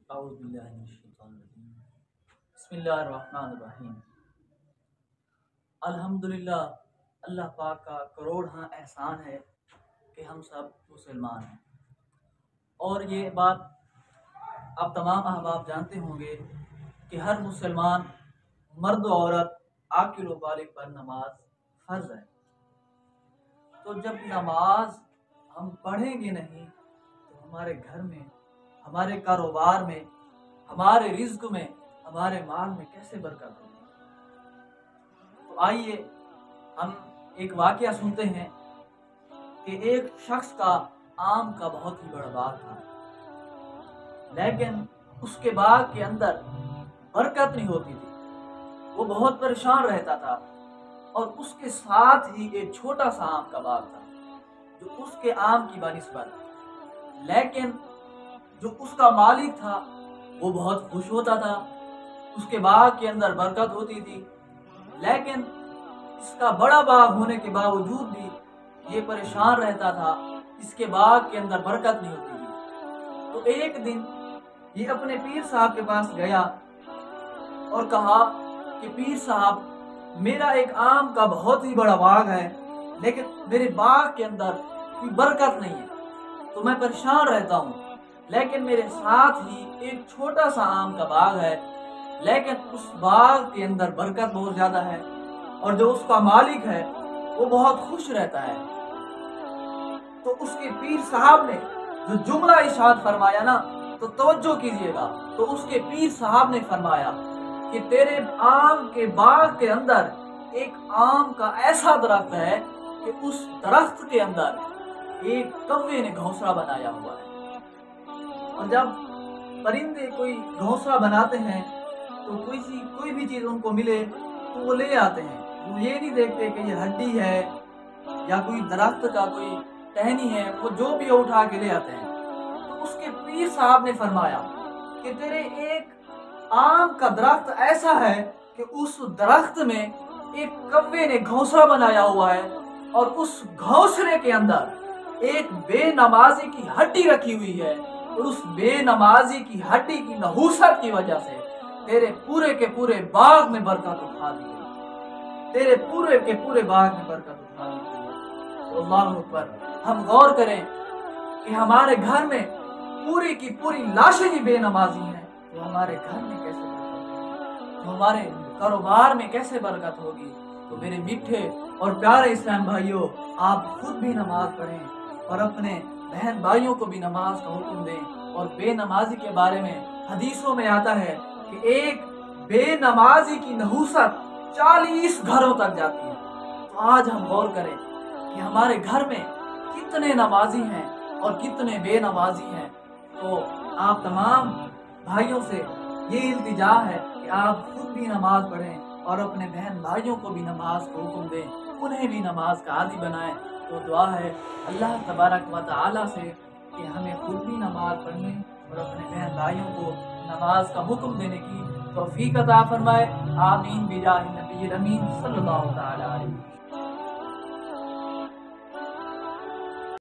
اعوذ باللہ من الشیطان الرجیم بسم اللہ الرحمن الرحیم۔ الحمدللہ، اللہ پاک کا کروڑ احسان ہے کہ ہم سب مسلمان ہیں، اور یہ بات آپ تمام احباب جانتے ہوں گے کہ ہر مسلمان مرد و عورت عاقل و بالغ پر نماز فرض ہے۔ تو جب نماز ہم پڑھیں گے نہیں تو ہمارے گھر میں، ہمارے کاروبار میں، ہمارے رزق میں، ہمارے مال میں کیسے برکت ہوگی؟ تو آئیے ہم ایک واقعہ سنتے ہیں کہ ایک شخص کا آم کا بہت ہی بڑا باغ تھا، لیکن اس کے باغ کے اندر برکت نہیں ہوتی تھی۔ وہ بہت پریشان رہتا تھا، اور اس کے ساتھ ہی ایک چھوٹا سا آم کا باغ تھا جو اس کے آم کی بنسبت، لیکن جو اس کا مالک تھا وہ بہت خوش ہوتا تھا، اس کے باغ کے اندر برکت ہوتی تھی، لیکن اس کا بڑا باغ ہونے کے باوجود بھی یہ پریشان رہتا تھا، اس کے باغ کے اندر برکت نہیں ہوتی تھی۔ تو ایک دن یہ اپنے پیر صاحب کے پاس گیا اور کہا کہ پیر صاحب، میرا ایک آم کا بہت ہی بڑا باغ ہے، لیکن میرے باغ کے اندر کوئی برکت نہیں ہے، تو میں پریشان رہتا ہوں، لیکن میرے ساتھ ہی ایک چھوٹا سا آم کا باغ ہے، لیکن اس باغ کے اندر برکت بہت زیادہ ہے، اور جو اس کا مالک ہے وہ بہت خوش رہتا ہے۔ تو اس کے پیر صاحب نے جو جملہ ارشاد فرمایا نا، تو توجہ کیجئے گا، تو اس کے پیر صاحب نے فرمایا کہ تیرے آم کے باغ کے اندر ایک آم کا ایسا درخت ہے کہ اس درخت کے اندر ایک کوے نے گھونسلہ بنایا ہوا ہے۔ اور جب پرندے کوئی گھونسلہ بناتے ہیں تو کوئی بھی چیز ان کو ملے تو وہ لے آتے ہیں، وہ یہ نہیں دیکھتے کہ یہ ہڈی ہے یا کوئی درخت کا کوئی ٹہنی ہے، وہ جو بھی اٹھا کے لے آتے ہیں۔ تو اس کے پیر صاحب نے فرمایا کہ تیرے ایک آم کا درخت ایسا ہے کہ اس درخت میں ایک کوے نے گھونسلہ بنایا ہوا ہے، اور اس گھونسلے کے اندر ایک بے نمازی کی ہڈی رکھی ہوئی ہے، اور اس بے نمازی کی ہڈی کی نحوست کی وجہ سے تیرے پورے کے پورے باغ میں برکت اٹھا دی گئی، تیرے پورے کے پورے باغ میں برکت اٹھا دی گئی۔ تو اللہ اکبر، ہم غور کریں کہ ہمارے گھر میں پوری کی پوری لاشیں ہی بے نمازی ہیں، تو ہمارے گھر میں کیسے برکت ہوگی؟ تو ہمارے کاروبار میں کیسے برکت ہوگی؟ تو میرے میٹھے اور پیارے اسلام بھائیوں، آپ خود بھی نماز پڑھیں اور اپنے بہن بھائیوں کو بھی نماز کا حکم دیں۔ اور بے نمازی کے بارے میں حدیثوں میں آتا ہے کہ ایک بے نمازی کی نحوست 40 گھروں تک جاتی ہے۔ تو آج ہم غور کریں کہ ہمارے گھر میں کتنے نمازی ہیں اور کتنے بے نمازی ہیں۔ تو آپ تمام بھائیوں سے یہ التجا ہے کہ آپ خود بھی نماز پڑھیں اور اپنے بہن بھائیوں کو بھی نماز کو حکم دیں، انہیں بھی نماز کا عادی بنائیں۔ تو دعا ہے اللہ تبارک و تعالی سے کہ ہمیں خود بھی نماز پڑھنے اور اپنے بہن بھائیوں کو نماز کا حکم دینے کی توفیق عطا فرمائے۔ آمین بجاہ نبی الامین صلی اللہ تعالی علیہ وسلم۔